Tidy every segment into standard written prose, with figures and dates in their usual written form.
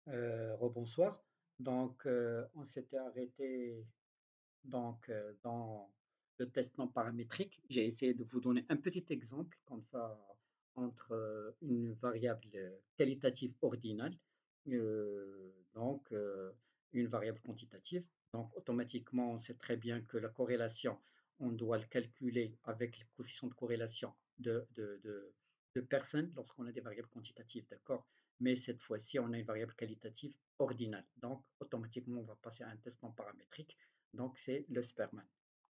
Rebonsoir. On s'était arrêté dans le test non paramétrique. J'ai essayé de vous donner un petit exemple, comme ça, entre une variable qualitative ordinale, une variable quantitative. Donc, automatiquement, on sait très bien que la corrélation, on doit le calculer avec le coefficient de corrélation de personnes lorsqu'on a des variables quantitatives, d'accord? Mais cette fois-ci, on a une variable qualitative ordinale. Donc, automatiquement, on va passer à un test non paramétrique. Donc, c'est le Sperman.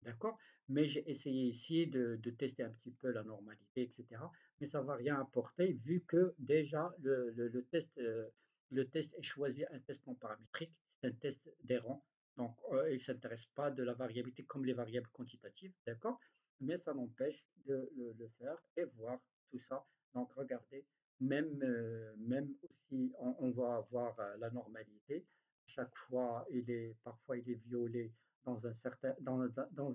D'accord? Mais j'ai essayé ici de tester un petit peu la normalité, etc. Mais ça ne va rien apporter vu que déjà le test est choisi un test non paramétrique. C'est un test d'errant. Donc, il ne s'intéresse pas de la variabilité comme les variables quantitatives. D'accord? Mais ça n'empêche de le faire et voir tout ça. Donc, regardez, même aussi, on va avoir la normalité. Chaque fois, parfois, il est violé dans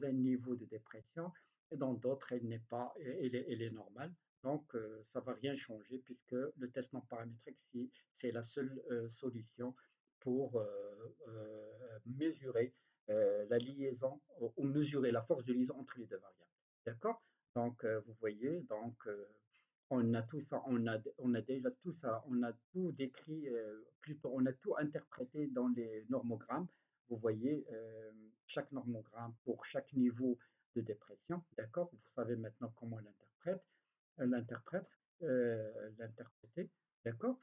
un niveau de dépression, et dans d'autres, elle n'est pas, elle est normale. Donc, ça ne va rien changer puisque le test non paramétrique, c'est la seule solution pour mesurer la liaison ou mesurer la force de liaison entre les deux variables. D'accord? Donc, vous voyez, on a tout ça, on a déjà tout ça, on a tout décrit, plutôt, on a tout interprété dans les normogrammes. Vous voyez, chaque normogramme pour chaque niveau de dépression, d'accord? Vous savez maintenant comment l'interprète, l'interpréter, d'accord?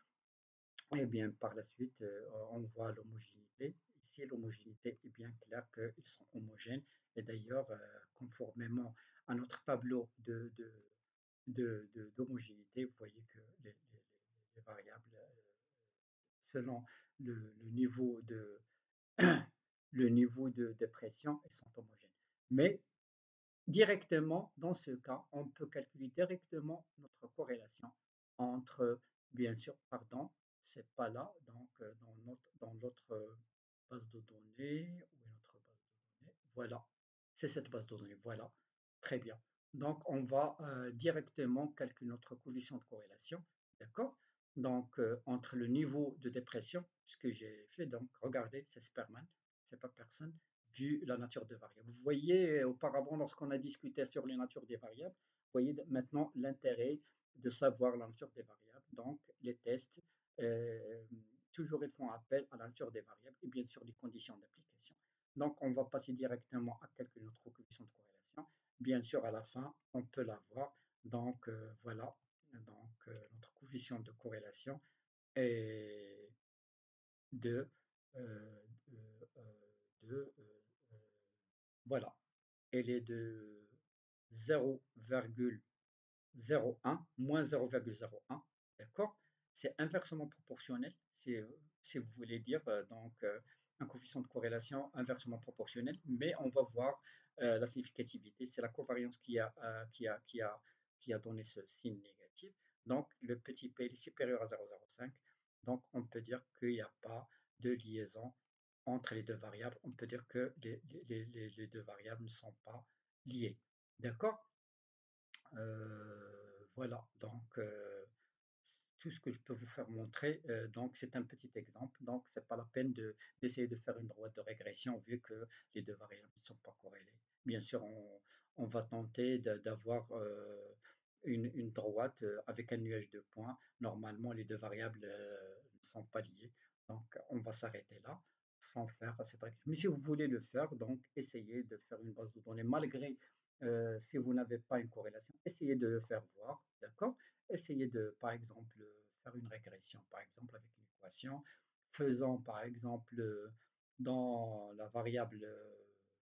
Et bien, par la suite, on voit l'homogénéité. Ici, l'homogénéité est bien claire qu'ils sont homogènes. Et d'ailleurs, conformément à notre tableau d'homogénéité, vous voyez que les variables, selon le niveau le niveau de dépression, elles sont homogènes. Mais directement, dans ce cas, on peut calculer directement notre corrélation entre, bien sûr, pardon, c'est pas là, donc dans l'autre base de données, ou une autre base de données, voilà, c'est cette base de données, voilà, très bien. Donc, on va directement calculer notre coefficient de corrélation, d'accord? Donc, entre le niveau de dépression, ce que j'ai fait, donc, regardez, c'est Sperman, c'est pas personne, vu la nature des variables. Vous voyez, auparavant, lorsqu'on a discuté sur les natures des variables, vous voyez maintenant l'intérêt de savoir la nature des variables. Donc, les tests, euh, toujours ils font appel à la nature des variables et bien sûr les conditions d'application. Donc, on va passer directement à calculer notre coefficient de corrélation. Bien sûr, à la fin, on peut l'avoir. Donc, voilà. Notre coefficient de corrélation est de, euh, de, de voilà, elle est de 0,01, moins 0,01, d'accord? C'est inversement proportionnel, si vous voulez dire, un coefficient de corrélation inversement proportionnel, mais on va voir la significativité, c'est la covariance qui a donné ce signe négatif. Donc, le petit p est supérieur à 0,05, donc on peut dire qu'il n'y a pas de liaison entre les deux variables. On peut dire que les deux variables ne sont pas liées. D'accord? Voilà, tout ce que je peux vous faire montrer, c'est un petit exemple, donc c'est pas la peine d'essayer de faire une droite de régression vu que les deux variables ne sont pas corrélées. Bien sûr, on va tenter d'avoir une droite avec un nuage de points. Normalement, les deux variables ne sont pas liées, donc on va s'arrêter là sans faire cette régression. Mais si vous voulez le faire, donc essayez de faire une base de données malgré si vous n'avez pas une corrélation, essayez de le faire voir, d'accord? Essayez de, par exemple, faire une régression, par exemple, avec une équation, faisant, par exemple, dans la variable,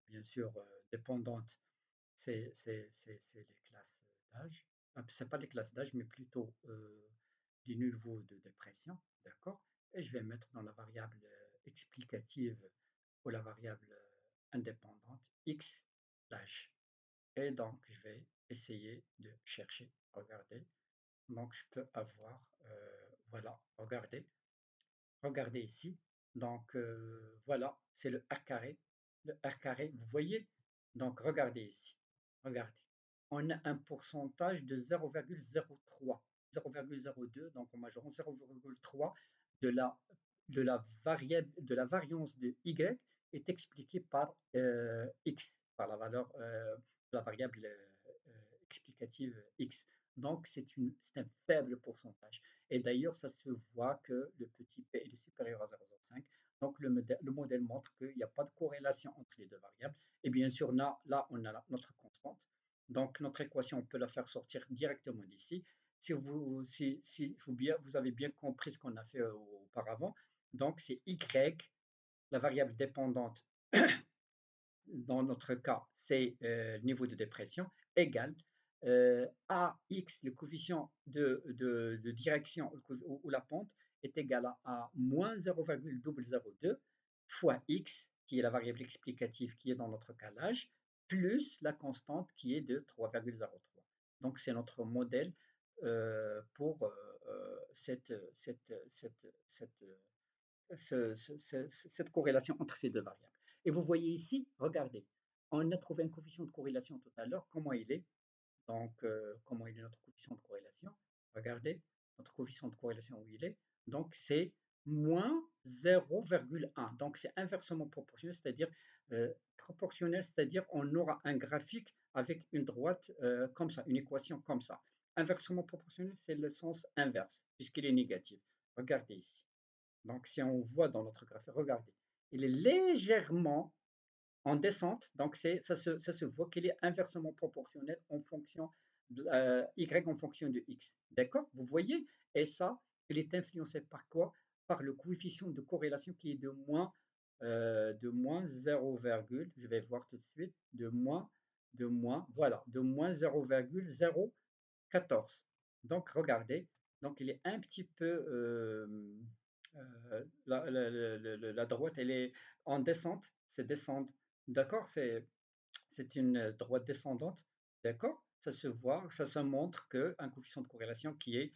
bien sûr, dépendante, c'est les classes d'âge. C'est pas les classes d'âge, mais plutôt du niveau de dépression, d'accord? Et je vais mettre dans la variable explicative ou la variable indépendante x l'âge. Et donc, je vais essayer de chercher, regardez. Donc, je peux avoir, voilà, regardez ici. Donc, voilà, c'est le R carré. Le R carré, vous voyez? Donc, regardez ici. Regardez. On a un pourcentage de 0,03, 0,02, donc en majorant 0,3 de la de la variance de y est expliquée par x, par la valeur de la variable explicative x. Donc, c'est un faible pourcentage. Et d'ailleurs, ça se voit que le petit p est supérieur à 0,05. Donc, le modèle montre qu'il n'y a pas de corrélation entre les deux variables. Et bien sûr, là on a notre constante. Donc, notre équation, on peut la faire sortir directement d'ici. Si vous avez bien compris ce qu'on a fait auparavant, donc c'est y, la variable dépendante dans notre cas, c'est le niveau de dépression, égale AX, le coefficient de direction ou la pente, est égal à moins 0,002 fois X, qui est la variable explicative qui est dans notre calage, plus la constante qui est de 3,03. Donc, c'est notre modèle pour cette corrélation entre ces deux variables. Et vous voyez ici, regardez, on a trouvé un coefficient de corrélation tout à l'heure. Comment il est? Donc, comment il est notre coefficient de corrélation? Regardez, notre coefficient de corrélation où il est. Donc, c'est moins 0,1. Donc, c'est inversement proportionnel, c'est-à-dire on aura un graphique avec une droite comme ça, une équation comme ça. Inversement proportionnel, c'est le sens inverse, puisqu'il est négatif. Regardez ici. Donc, si on voit dans notre graphique, regardez, il est légèrement en descente, donc ça se voit qu'il est inversement proportionnel en fonction de y en fonction de x. D'accord? Vous voyez? Et ça, il est influencé par quoi? Par le coefficient de corrélation qui est de moins 0, je vais voir tout de suite, voilà, de moins 0,014. Donc, regardez, donc il est un petit peu, la droite, elle est en descente, c'est descendre, d'accord, c'est une droite descendante, d'accord, ça se voit, ça se montre qu'un coefficient de corrélation qui est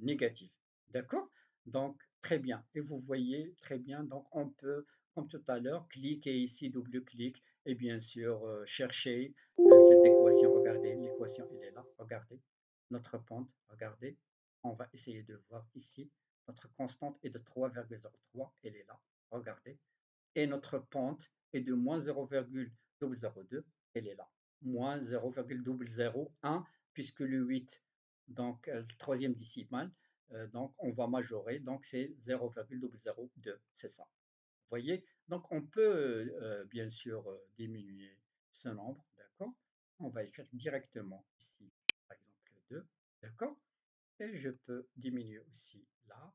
négatif, d'accord, donc très bien, et vous voyez très bien, donc on peut, comme tout à l'heure, cliquer ici, double-clic, et bien sûr chercher cette équation, regardez, l'équation elle est là, regardez, notre pente, regardez, on va essayer de voir ici, notre constante est de 3,03, elle est là, regardez, et notre pente est de moins 0,002, elle est là, moins 0,001, puisque le 8, donc le troisième décimal, donc on va majorer, donc c'est 0,002, c'est ça. Vous voyez? Donc on peut bien sûr diminuer ce nombre, d'accord? On va écrire directement ici, par exemple 2, d'accord? Et je peux diminuer aussi là,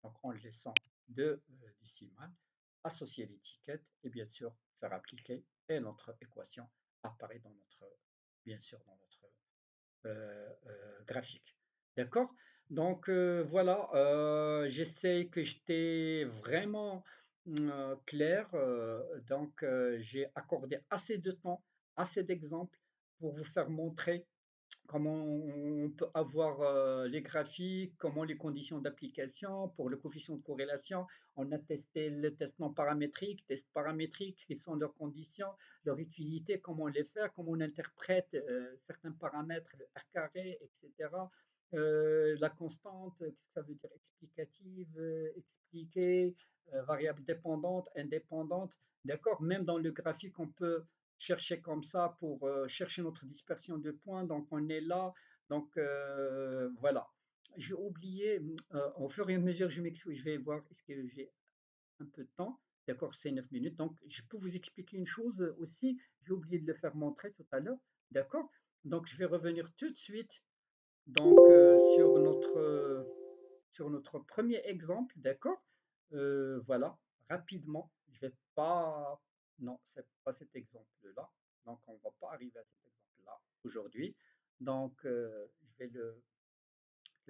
donc en laissant deux décimales, associer l'étiquette et bien sûr faire appliquer et notre équation apparaît bien sûr dans notre graphique. D'accord? Donc voilà, j'essaie que j'étais vraiment clair. Donc j'ai accordé assez de temps, assez d'exemples pour vous faire montrer comment on peut avoir les graphiques, comment les conditions d'application pour le coefficient de corrélation. On a testé le test non paramétrique, test paramétrique, quelles sont leurs conditions, leur utilité, comment les faire, comment on interprète certains paramètres, le R carré, etc. La constante, qu'est-ce que ça veut dire? Explicative, expliquée, variable dépendante, indépendante. D'accord? Même dans le graphique, on peut chercher comme ça pour chercher notre dispersion de points. Donc on est là. Donc voilà. J'ai oublié, au fur et à mesure, je m'excuse, je vais voir est-ce que j'ai un peu de temps. D'accord, c'est 9 minutes. Donc je peux vous expliquer une chose aussi. J'ai oublié de le faire montrer tout à l'heure. D'accord? Donc je vais revenir tout de suite donc, sur notre premier exemple, d'accord? Voilà, rapidement, je vais pas, non, c'est pas cet exemple-là, donc on va pas arriver à cet exemple-là aujourd'hui. Donc, je vais le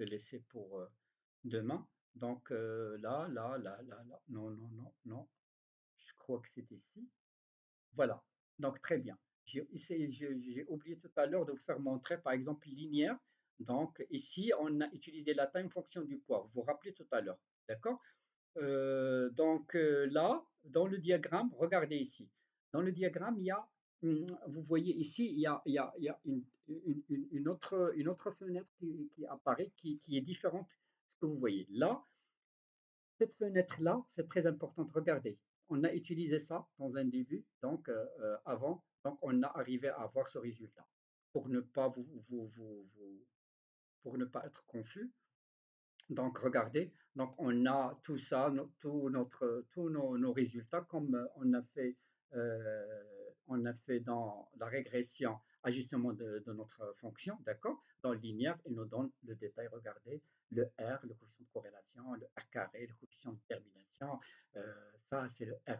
laisser pour demain. Donc, là, non, non, non, non, je crois que c'est ici. Voilà, donc très bien. J'ai oublié tout à l'heure de vous faire montrer, par exemple, linéaire. Donc ici, on a utilisé la time fonction du poids. Vous vous rappelez tout à l'heure, d'accord? Donc là, dans le diagramme, regardez ici. Dans le diagramme, il y a, vous voyez ici, il y a une autre fenêtre qui apparaît, qui est différente de ce que vous voyez. Là, Cette fenêtre-là, c'est très important. Regardez, on a utilisé ça dans un début, donc avant, donc on a arrivé à avoir ce résultat. Pour ne pas pour ne pas être confus, donc, regardez, donc on a tout ça, tous nos résultats, comme on a fait dans la régression, ajustement de notre fonction, d'accord? Dans le linéaire, il nous donne le détail, regardez, le R, le coefficient de corrélation, le R carré, le coefficient de termination, ça c'est le R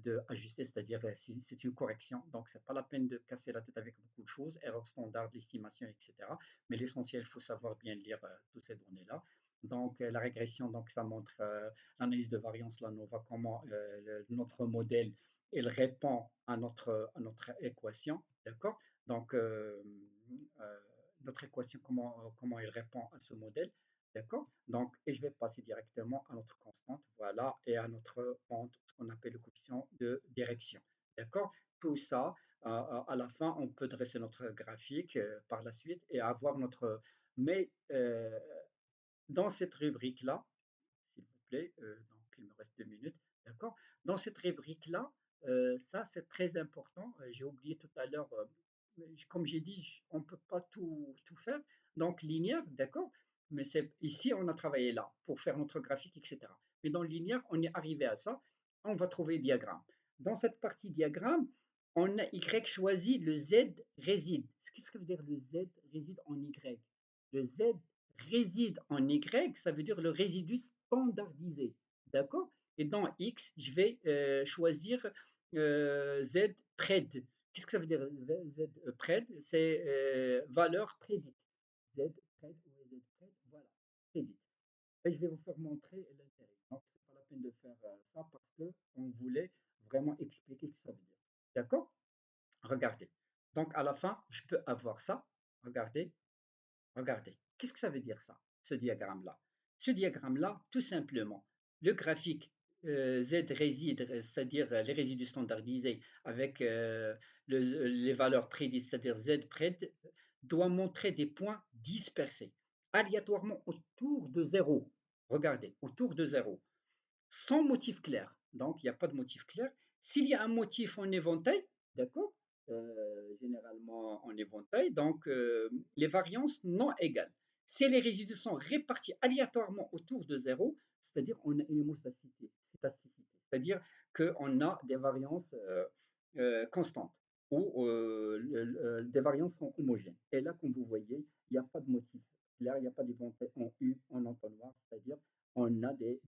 de ajusté, c'est-à-dire c'est une correction, donc c'est pas la peine de casser la tête avec beaucoup de choses, erreur standard, l'estimation, etc. Mais l'essentiel, il faut savoir bien lire toutes ces données-là. Donc, la régression, donc, ça montre l'analyse de variance, la NOVA, comment notre modèle il répond à notre équation, d'accord? Donc, euh, notre équation, comment il répond à ce modèle, d'accord? Donc, et je vais passer directement à notre constante, voilà, et à notre pente, ce qu'on appelle le coefficient de direction, d'accord? Tout ça, à la fin, on peut dresser notre graphique par la suite et avoir notre. Mais dans cette rubrique-là, s'il vous plaît, donc il me reste 2 minutes, d'accord? Dans cette rubrique-là, ça c'est très important. J'ai oublié tout à l'heure, comme j'ai dit, on ne peut pas tout faire. Donc linéaire, d'accord? Mais c'est ici on a travaillé là pour faire notre graphique, etc. Mais dans le linéaire, on est arrivé à ça. On va trouver le diagramme. Dans cette partie diagramme, on a Y choisi, le Z réside. Qu'est-ce que veut dire le Z réside en Y? Le Z réside en Y, ça veut dire le résidu standardisé. D'accord? Et dans X, je vais choisir Z pred. Qu'est-ce que ça veut dire Z pred? C'est valeur prédite. Z pred ou Z pred, voilà, prédite. Et je vais vous faire montrer l'intérêt. Donc, ce n'est pas la peine de faire ça parce qu'on voulait vraiment expliquer ce que ça veut dire. D'accord? Regardez. Donc, à la fin, je peux avoir ça. Regardez. Regardez, qu'est-ce que ça veut dire ça, ce diagramme-là? Ce diagramme-là, tout simplement, le graphique Z réside, c'est-à-dire les résidus standardisés avec les valeurs prédites, c'est-à-dire Z pred, doit montrer des points dispersés, aléatoirement autour de zéro. Regardez, autour de zéro sans motif clair. Donc, il n'y a pas de motif clair. S'il y a un motif en éventail, d'accord, généralement en éventail, donc les variances non égales. Si les résidus sont répartis aléatoirement autour de zéro, c'est-à-dire on a une hémostasticité, c'est-à-dire qu'on a des variances constantes ou des variances sont homogènes. Et là, comme vous voyez, il n'y a pas de motif clair, il n'y a pas d'éventail en U, en entonnoir, c'est-à-dire on a des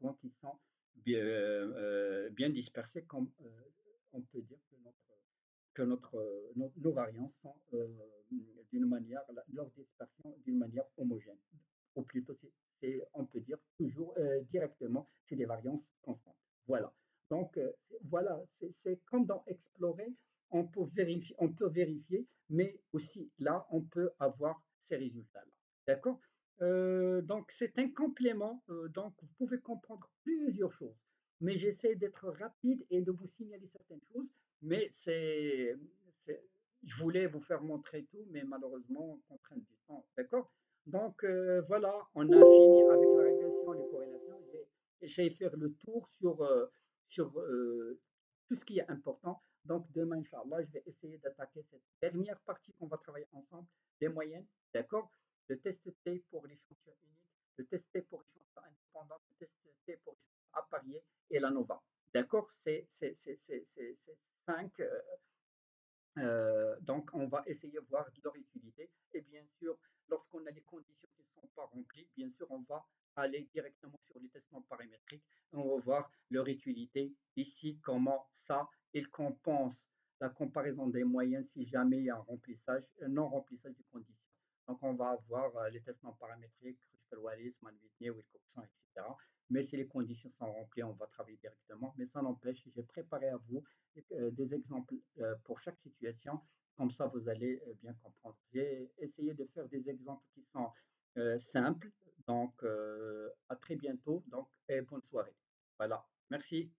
points qui sont bien dispersés, comme on peut dire que nos variances sont d'une manière, leur dispersion d'une manière homogène. Ou plutôt, on peut dire toujours directement, c'est des variances constantes. Voilà. Donc, voilà, c'est comme dans Explorer, on peut vérifier, mais aussi là, on peut avoir ces résultats-là. D'accord? Donc, c'est un complément. Donc, vous pouvez comprendre plusieurs choses. Mais j'essaie d'être rapide et de vous signaler certaines choses. Mais je voulais vous faire montrer tout, mais malheureusement, contrainte du temps. D'accord? Donc, voilà, on a fini avec la régression, les corrélations. J'ai essayé de faire le tour sur tout ce qui est important. Donc, demain, Inch'Allah, je vais essayer d'attaquer cette dernière partie qu'on va travailler ensemble, les moyennes. D'accord? Le test T pour l'échantillon unique, le test T pour l'échantillon indépendant, le test T pour l'échantillon apparié et la NOVA. D'accord? C'est 5 donc, on va essayer de voir leur utilité. Et bien sûr, lorsqu'on a les conditions qui ne sont pas remplies, bien sûr, on va aller directement sur les tests non paramétriques. On va voir leur utilité. Ici, comment ça, il compense la comparaison des moyennes si jamais il y a un non-remplissage des conditions. Donc, on va avoir les tests non paramétriques, Kruskal-Wallis, Mann-Whitney, Wilcoxon, etc. Mais si les conditions sont remplies, on va travailler directement. Mais ça n'empêche, j'ai préparé à vous des exemples pour chaque situation. Comme ça, vous allez bien comprendre. J'ai essayé de faire des exemples qui sont simples. Donc, à très bientôt. Donc, et bonne soirée. Voilà. Merci.